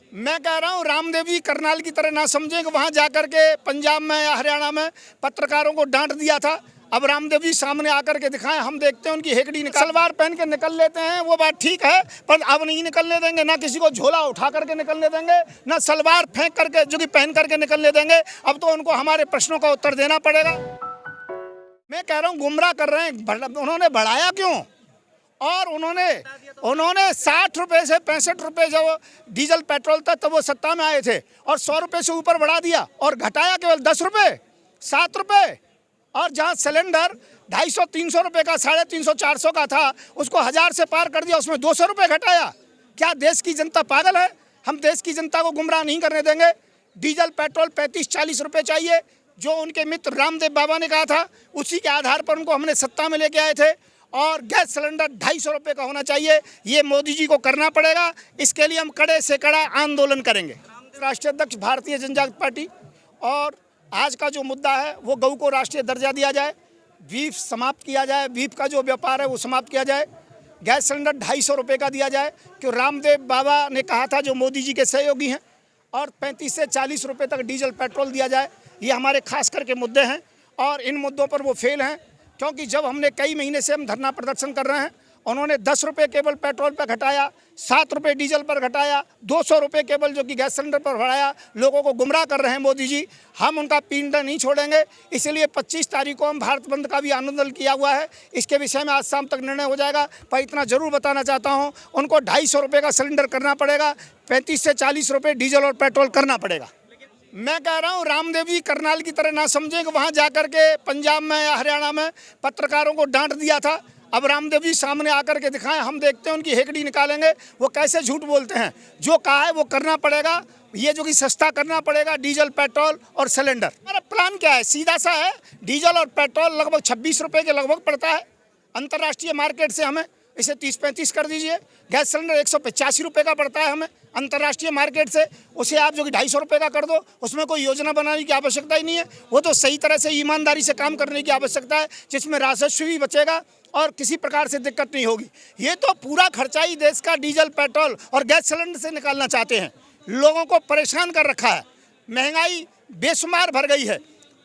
मैं कह रहा हूँ रामदेव जी करनाल की तरह ना समझें कि वहाँ जाकर के पंजाब में या हरियाणा में पत्रकारों को डांट दिया था। अब रामदेव जी सामने आकर के दिखाएं, हम देखते हैं उनकी हेकड़ी सलवार पहन के निकल लेते हैं, वो बात ठीक है, पर अब नहीं निकलने देंगे। ना किसी को झोला उठा करके निकलने देंगे, ना सलवार फेंक करके जो कि पहन करके निकलने देंगे। अब तो उनको हमारे प्रश्नों का उत्तर देना पड़ेगा। मैं कह रहा हूँ गुमराह कर रहे हैं। उन्होंने बढ़ाया क्यों? और उन्होंने 60 रुपये से 65 रुपये जो डीजल पेट्रोल था तब वो सत्ता में आए थे, और 100 रुपये से ऊपर बढ़ा दिया और घटाया केवल 10 रुपये 7 रुपये। और जहाँ सिलेंडर 250-300 रुपये का 350-400 का था उसको 1000 से पार कर दिया, उसमें 200 रुपये घटाया। क्या देश की जनता पागल है? हम देश की जनता को गुमराह नहीं करने देंगे। डीजल पेट्रोल 35-40 रुपये चाहिए, जो उनके मित्र रामदेव बाबा ने कहा था, उसी के आधार पर उनको हमने सत्ता में लेके आए थे। और गैस सिलेंडर 250 रुपये का होना चाहिए, ये मोदी जी को करना पड़ेगा। इसके लिए हम कड़े से कड़ा आंदोलन करेंगे। राष्ट्रीय अध्यक्ष भारतीय जनता पार्टी, और आज का जो मुद्दा है वो गऊ को राष्ट्रीय दर्जा दिया जाए, बीफ समाप्त किया जाए, बीफ का जो व्यापार है वो समाप्त किया जाए, गैस सिलेंडर 250 रुपये का दिया जाए, क्यों रामदेव बाबा ने कहा था जो मोदी जी के सहयोगी हैं, और 35 से 40 रुपये तक डीजल पेट्रोल दिया जाए। ये हमारे खास करके मुद्दे हैं, और इन मुद्दों पर वो फेल हैं। क्योंकि जब हमने कई महीने से हम धरना प्रदर्शन कर रहे हैं, उन्होंने 10 रुपये केवल पेट्रोल पर घटाया, 7 रुपये डीजल पर घटाया, 200 रुपये केवल जो कि गैस सिलेंडर पर बढ़ाया। लोगों को गुमराह कर रहे हैं मोदी जी। हम उनका पीछा नहीं छोड़ेंगे। इसलिए 25 तारीख को हम भारत बंद का भी आंदोलन किया हुआ है। इसके विषय में आज शाम तक निर्णय हो जाएगा। पर इतना जरूर बताना चाहता हूँ, उनको 250 रुपये का सिलेंडर करना पड़ेगा, 35 से 40 रुपये डीजल और पेट्रोल करना पड़ेगा। मैं कह रहा हूँ रामदेव जी करनाल की तरह ना समझें कि वहाँ जाकर के पंजाब में या हरियाणा में पत्रकारों को डांट दिया था। अब रामदेव जी सामने आकर के दिखाएं, हम देखते हैं उनकी हेकड़ी निकालेंगे, वो कैसे झूठ बोलते हैं। जो कहा है वो करना पड़ेगा। ये जो कि सस्ता करना पड़ेगा डीजल पेट्रोल और सिलेंडर। हमारा प्लान क्या है? सीधा सा है, डीजल और पेट्रोल लगभग 26 रुपये के लगभग पड़ता है अंतर्राष्ट्रीय मार्केट से, हमें इसे 30-35 कर दीजिए। गैस सिलेंडर 185 रुपये का पड़ता है हमें अंतर्राष्ट्रीय मार्केट से, उसे आप जो कि 250 रुपये का कर दो। उसमें कोई योजना बनाने की आवश्यकता ही नहीं है। वो तो सही तरह से ईमानदारी से काम करने की आवश्यकता है, जिसमें राजस्व भी बचेगा और किसी प्रकार से दिक्कत नहीं होगी। ये तो पूरा खर्चा ही देश का डीजल पेट्रोल और गैस सिलेंडर से निकालना चाहते हैं। लोगों को परेशान कर रखा है, महंगाई बेशुमार भर गई है।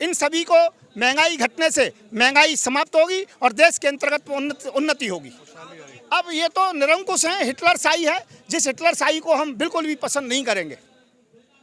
इन सभी को महंगाई घटने से महंगाई समाप्त होगी और देश के अंतर्गत उन्नति होगी। अब ये तो निरंकुश है, हिटलर शाही है, जिस हिटलर शाही को हम बिल्कुल भी पसंद नहीं करेंगे।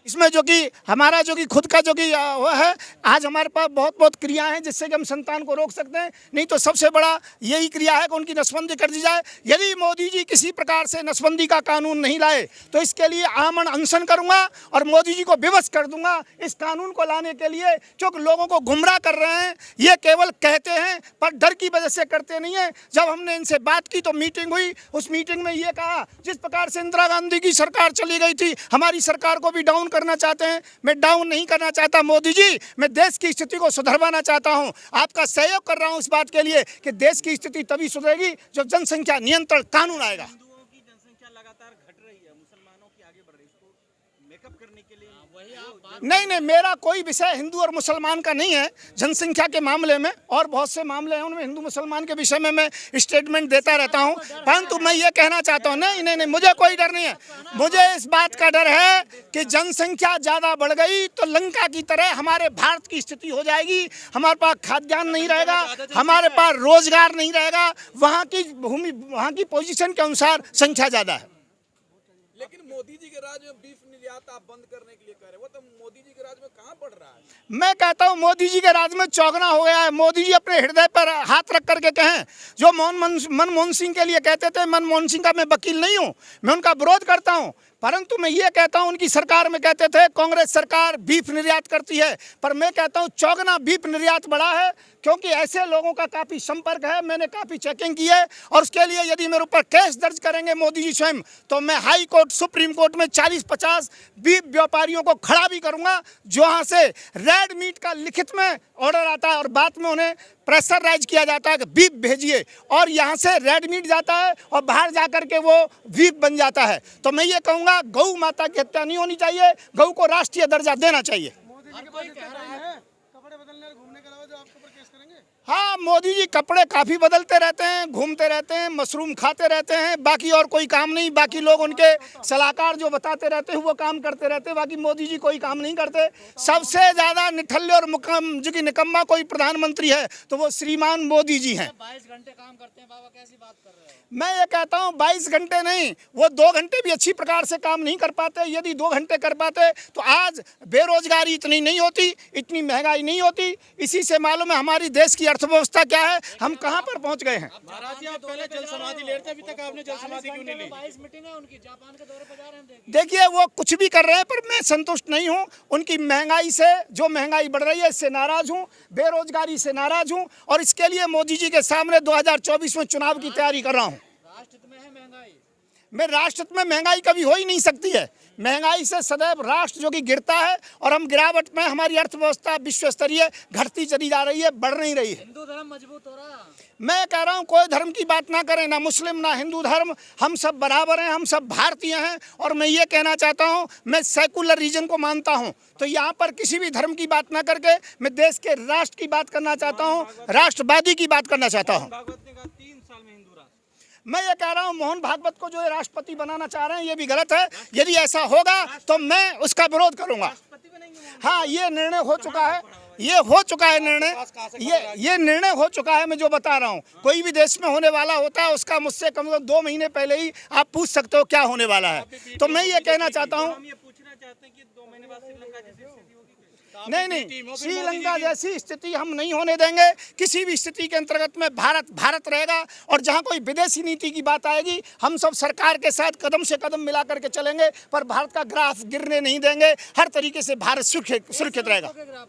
इसमें जो कि हमारा जो कि खुद का जो कि वो है, आज हमारे पास बहुत क्रिया हैं जिससे कि हम संतान को रोक सकते हैं। नहीं तो सबसे बड़ा यही क्रिया है कि उनकी नसबंदी कर दी जाए। यदि मोदी जी किसी प्रकार से नसबंदी का कानून नहीं लाए तो इसके लिए आमरण अनशन करूंगा और मोदी जी को विवश कर दूंगा इस कानून को लाने के लिए। क्योंकि लोगों को गुमराह कर रहे हैं, ये केवल कहते हैं पर डर की वजह से करते नहीं है। जब हमने इनसे बात की तो मीटिंग हुई, उस मीटिंग में ये कहा जिस प्रकार से इंदिरा गांधी की सरकार चली गई थी, हमारी सरकार को भी डाउन करना चाहते हैं। मैं डाउन नहीं करना चाहता मोदी जी, मैं देश की स्थिति को सुधरवाना चाहता हूं। आपका सहयोग कर रहा हूं इस बात के लिए कि देश की स्थिति तभी सुधरेगी जब जनसंख्या नियंत्रण कानून आएगा। हिंदुओं की जनसंख्या लगातार घट रही है, मुसलमानों की आगे बढ़ रही है, इसको मेकअप करने के लिए नहीं, मेरा कोई विषय हिंदू और मुसलमान का नहीं है। जनसंख्या के मामले में और बहुत से मामले हैं, उनमें हिंदू मुसलमान के विषय में मैं स्टेटमेंट देता रहता हूं। परंतु मैं ये कहना चाहता हूं, नहीं, मुझे कोई डर नहीं है। मुझे इस बात का डर है कि जनसंख्या ज़्यादा बढ़ गई तो लंका की तरह हमारे भारत की स्थिति हो जाएगी। हमारे पास खाद्यान्न नहीं रहेगा, हमारे पास रोजगार नहीं रहेगा। वहाँ की भूमि, वहाँ की पोजीशन के अनुसार संख्या ज़्यादा है। लेकिन मोदी जी के राज में बीफ निर्यात आप बंद करने के लिए कह रहे हैं, वो तो मोदी जी के राज में कहाँ बढ़ रहा है? मैं कहता हूं मोदी जी के राज में चौगना हो गया है। मोदी जी अपने हृदय पर हाथ रख करके कहें, जो मनमोहन सिंह के लिए कहते थे, मनमोहन सिंह का मैं वकील नहीं हूं, मैं उनका विरोध करता हूं, परंतु मैं ये कहता हूं उनकी सरकार में कहते थे कांग्रेस सरकार बीफ निर्यात करती है, पर मैं कहता हूं चौगना बीफ निर्यात बढ़ा है। क्योंकि ऐसे लोगों का काफ़ी संपर्क है, मैंने काफ़ी चेकिंग की है, और उसके लिए यदि मेरे ऊपर केस दर्ज करेंगे मोदी जी स्वयं तो मैं हाई कोर्ट सुप्रीम कोर्ट में 40-50 बीफ व्यापारियों को खड़ा भी करूंगा, जहाँ से रेड मीट का लिखित में ऑर्डर आता है और बाद में उन्हें प्रेशराइज किया जाता है कि बीफ भेजिए, और यहाँ से रेड मीट जाता है और बाहर जाकर के वो बीफ बन जाता है। तो मैं ये कहूँगा गौ माता की हत्या नहीं होनी चाहिए, गौ को राष्ट्रीय दर्जा देना चाहिए। हाँ, मोदी जी कपड़े काफ़ी बदलते रहते हैं, घूमते रहते हैं, मशरूम खाते रहते हैं, बाकी और कोई काम नहीं। बाकी लोग उनके सलाहकार जो बताते रहते हैं वो काम करते रहते हैं, बाकी मोदी जी कोई काम नहीं करते। सबसे ज़्यादा निठल्ले और जो कि निकम्मा कोई प्रधानमंत्री है तो वो श्रीमान मोदी जी हैं। 22 घंटे काम करते हैं बाबा, कैसी बात कर रहे हो? मैं ये कहता हूँ 22 घंटे नहीं, वो 2 घंटे भी अच्छी प्रकार से काम नहीं कर पाते। यदि 2 घंटे कर पाते तो आज बेरोजगारी इतनी नहीं होती, इतनी महंगाई नहीं होती। इसी से मालूम है हमारी देश की अर्थव्यवस्था क्या है, हम कहाँ पर पहुँच गए हैं। महाराज जी, आप पहले जल समाधि ले रहे थे, अभी तक आपने जल समाधि क्यों नहीं ली? 22 मीटिंग है उनकी, जापान के दौरे पर जा रहे हैं। देखिए वो कुछ भी कर रहे हैं पर मैं संतुष्ट नहीं हूं। उनकी महंगाई से, जो महंगाई बढ़ रही है इससे नाराज हूं, बेरोजगारी से नाराज हूं और इसके लिए मोदी जी के सामने 2024 में चुनाव की तैयारी कर रहा हूं। राष्ट्र में है महंगाई, मैं राष्ट्र में महंगाई कभी हो ही नहीं सकती है। महंगाई से सदैव राष्ट्र जो कि गिरता है और हम गिरावट में, हमारी अर्थव्यवस्था विश्व स्तरीय घटती चली जा रही है, बढ़ नहीं रही है। हिंदू धर्म मजबूत हो रहा। मैं कह रहा हूँ कोई धर्म की बात ना करें, ना मुस्लिम ना हिंदू धर्म, हम सब बराबर हैं, हम सब भारतीय हैं। और मैं ये कहना चाहता हूँ, मैं सेकुलर रीजन को मानता हूँ, तो यहाँ पर किसी भी धर्म की बात ना करके मैं देश के राष्ट्र की बात करना चाहता हूँ, राष्ट्रवादी की बात करना चाहता हूँ। भागवत ने कहा 3 साल में हिंदू राष्ट्र। मैं ये कह रहा हूँ मोहन भागवत को जो राष्ट्रपति बनाना चाह रहे हैं ये भी गलत है। यदि ऐसा होगा तो मैं उसका विरोध करूँगा। हाँ, ये निर्णय हो चुका है, ये हो चुका है निर्णय, ये निर्णय हो चुका है। मैं जो बता रहा हूँ, कोई भी देश में होने वाला होता है उसका मुझसे कम से कम 2 महीने पहले ही आप पूछ सकते हो क्या होने वाला है। तो मैं ये कहना चाहता हूँ, हम ये पूछना चाहते हैं कि 2 महीने बाद श्रीलंका जैसी स्थिति होगी? नहीं, श्रीलंका जैसी स्थिति हम नहीं होने देंगे। किसी भी स्थिति के अंतर्गत में भारत रहेगा और जहां कोई विदेशी नीति की बात आएगी हम सब सरकार के साथ कदम से कदम मिला करके चलेंगे, पर भारत का ग्राफ गिरने नहीं देंगे। हर तरीके से भारत सुरक्षित रहेगा।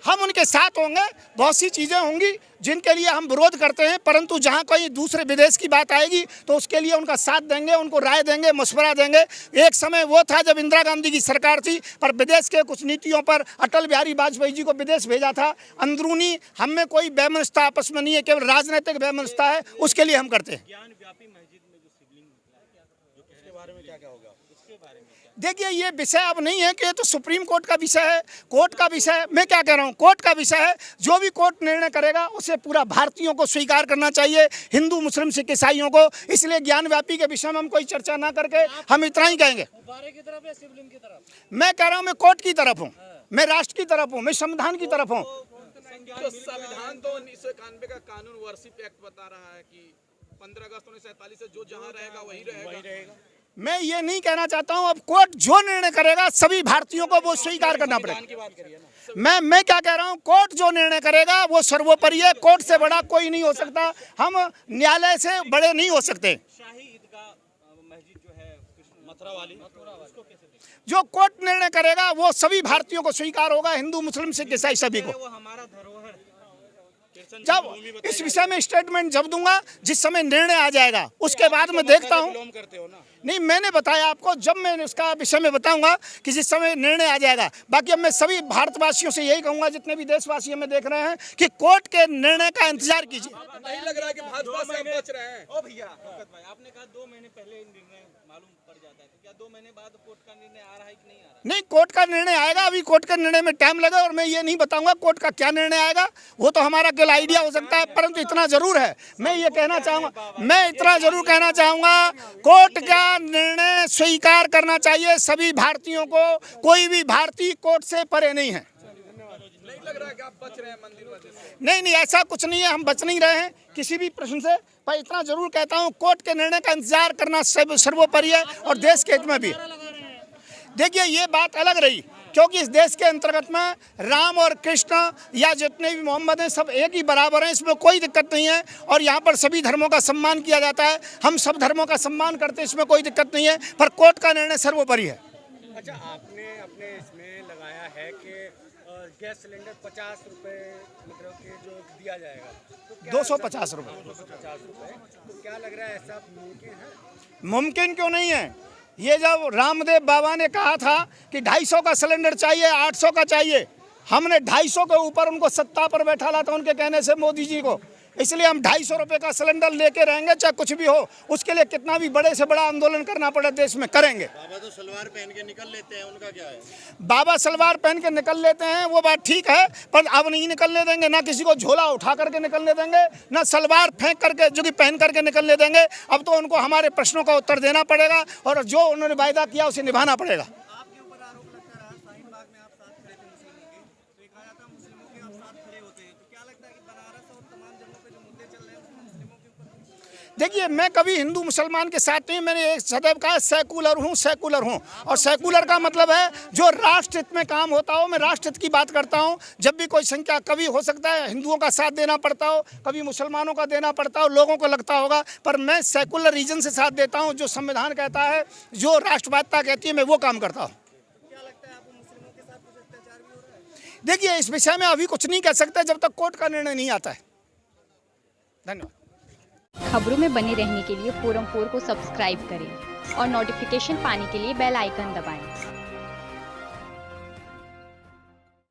हम उनके साथ होंगे। बहुत सी चीज़ें होंगी जिनके लिए हम विरोध करते हैं, परंतु जहां कोई दूसरे विदेश की बात आएगी तो उसके लिए उनका साथ देंगे, उनको राय देंगे, मशवरा देंगे। एक समय वो था जब इंदिरा गांधी की सरकार थी, पर विदेश के कुछ नीतियों पर अटल बिहारी वाजपेयी जी को विदेश भेजा था। अंदरूनी हम में कोई वैमनस्यता आपस में नहीं है, केवल राजनीतिक वैमनस्यता है, उसके लिए हम करते हैं। ज्ञान व्यापी मस्जिद में जो शिवलिंग निकला है, उसके बारे में क्या होगा? उसके बारे में देखिए ये विषय अब नहीं है कि ये तो सुप्रीम कोर्ट का विषय है, कोर्ट का विषय है। मैं क्या कह रहा हूँ, कोर्ट का विषय है। जो भी कोर्ट निर्णय करेगा उसे पूरा भारतीयों को स्वीकार करना चाहिए, हिंदू मुस्लिम सिख ईसाइयों को। इसलिए ज्ञान व्यापी के विषय में हम कोई चर्चा ना करके हम इतना ही कहेंगे। गुब्बारे की तरफ या शिवलिंग की तरफ? मैं कह रहा हूँ मैं कोर्ट की तरफ हूँ, मैं राष्ट्र की तरफ हूँ, मैं संविधान की तरफ हूँ। तो संविधान तो 1991 का कानून वर्शिप एक्ट बता रहा है कि 15 अगस्त 1947 से जो जहाँ रहेगा वही रहेगा। मैं ये नहीं कहना चाहता हूँ, अब कोर्ट जो निर्णय करेगा सभी भारतीयों को वो स्वीकार करना पड़ेगा। मैं क्या कह रहा हूँ, कोर्ट जो निर्णय करेगा वो सर्वोपरि है। कोर्ट से बड़ा कोई नहीं हो सकता, हम न्यायालय से बड़े नहीं हो सकते। शाही ईदगाह मस्जिद जो है मथुरा वाली, उसको कैसे देखते हैं? जो कोर्ट निर्णय करेगा वो सभी भारतीयों को स्वीकार होगा, हिंदू मुस्लिम सिख ईसाई सभी को। वो हमारा धरोहर है। जब इस विषय में स्टेटमेंट जब दूंगा, जिस समय निर्णय आ जाएगा उसके बाद मैं देखता हूँ। नहीं, मैंने बताया आपको, जब मैं उसका विषय में बताऊंगा कि जिस समय निर्णय आ जाएगा। बाकी अब मैं सभी भारतवासियों से यही कहूंगा, जितने भी देशवासी हमें देख रहे हैं, कि कोर्ट के निर्णय का इंतजार कीजिए। नहीं लग रहा है कि भाजपा से आप बच रहे हैं? ओ भैया शौकत भाई, आपने कहा 2 महीने पहले निर्णय मालूम पड़ जाता है, तो क्या 2 महीने बाद कोर्ट का निर्णय आ रहा है कि नहीं आ रहा है? नहीं, कोर्ट का निर्णय आएगा। अभी कोर्ट के निर्णय में टाइम लगा और मैं ये नहीं बताऊंगा कोर्ट का क्या निर्णय आएगा, वो तो हमारा केवल आइडिया हो सकता है। परंतु इतना जरूर है, मैं ये कहना चाहूंगा, मैं इतना जरूर कहना चाहूंगा, कोर्ट का निर्णय स्वीकार करना चाहिए सभी भारतीयों को। कोई भी भारतीय कोर्ट से परे नहीं है। नहीं लग रहा है कि आप बच रहे हैं मंदिर वजह से? नहीं, ऐसा कुछ नहीं है, हम बच नहीं रहे हैं किसी भी प्रश्न से। पर इतना जरूर कहता हूँ, कोर्ट के निर्णय का इंतजार करना सर्वोपरि है और देश के हित में भी। देखिए ये बात अलग रही, क्योंकि इस देश के अंतर्गत में राम और कृष्ण या जितने भी मोहम्मद हैं सब एक ही बराबर हैं, इसमें कोई दिक्कत नहीं है। और यहाँ पर सभी धर्मों का सम्मान किया जाता है, हम सब धर्मों का सम्मान करते हैं, इसमें कोई दिक्कत नहीं है। पर कोर्ट का निर्णय सर्वोपरि है। अच्छा, आपने अपने इसमें लगाया है कि गैस सिलेंडर 50 रुपए मतलब कि जो दिया जाएगा, तो 250 रुपये। 250 रुपए, तो क्या लग रहा है ऐसा मुमकिन है? मुमकिन क्यों नहीं है? ये जब रामदेव बाबा ने कहा था कि 250 का सिलेंडर चाहिए, 800 का चाहिए, हमने 250 के ऊपर उनको सत्ता पर बैठा ला था उनके कहने से मोदी जी को, इसलिए हम 250 रुपये का सिलेंडर लेके रहेंगे, चाहे कुछ भी हो। उसके लिए कितना भी बड़े से बड़ा आंदोलन करना पड़े देश में करेंगे। बाबा तो सलवार पहन के निकल लेते हैं, उनका क्या है? बाबा सलवार पहन के निकल लेते हैं, वो बात ठीक है, पर अब नहीं निकलने देंगे। ना किसी को झोला उठा करके निकलने देंगे, ना सलवार फेंक करके जो कि पहन करके निकलने देंगे। अब तो उनको हमारे प्रश्नों का उत्तर देना पड़ेगा और जो उन्होंने वायदा किया उसे निभाना पड़ेगा। आपके ऊपर आरोप लगता रहा, शाहीन बाग में आप साथ खड़े थे मुस्लिमों के, तो कहा जाता है मुस्लिमों के आप साथ खड़े होते हैं, तो क्या लगता है कि बनारस और तमाम जगहों पे जो मुद्दे चल रहे हैं उसमें मुस्लिमों के ऊपर? देखिए, मैं कभी हिंदू मुसलमान के साथ नहीं, मैंने एक सदैव कहा सेकुलर हूँ, सेकुलर हूँ। और सेकुलर का मतलब है जो राष्ट्रहित में काम होता हो, मैं राष्ट्रहित की बात करता हूँ। जब भी कोई संख्या, कभी हो सकता है हिंदुओं का साथ देना पड़ता हो, कभी मुसलमानों का देना पड़ता हो, लोगों को लगता होगा, पर मैं सेकुलर रीजन से साथ देता हूँ। जो संविधान कहता है, जो राष्ट्रवादिता कहती है, मैं वो काम करता हूँ। क्या लगता है आपको मुस्लिमों के साथ कुछ अत्याचार भी हो रहा है? देखिए, इस विषय में अभी कुछ नहीं कह सकते जब तक कोर्ट का निर्णय नहीं आता है। धन्यवाद। खबरों में बने रहने के लिए फोरम 4 को सब्सक्राइब करें और नोटिफिकेशन पाने के लिए बेल आइकन दबाएं।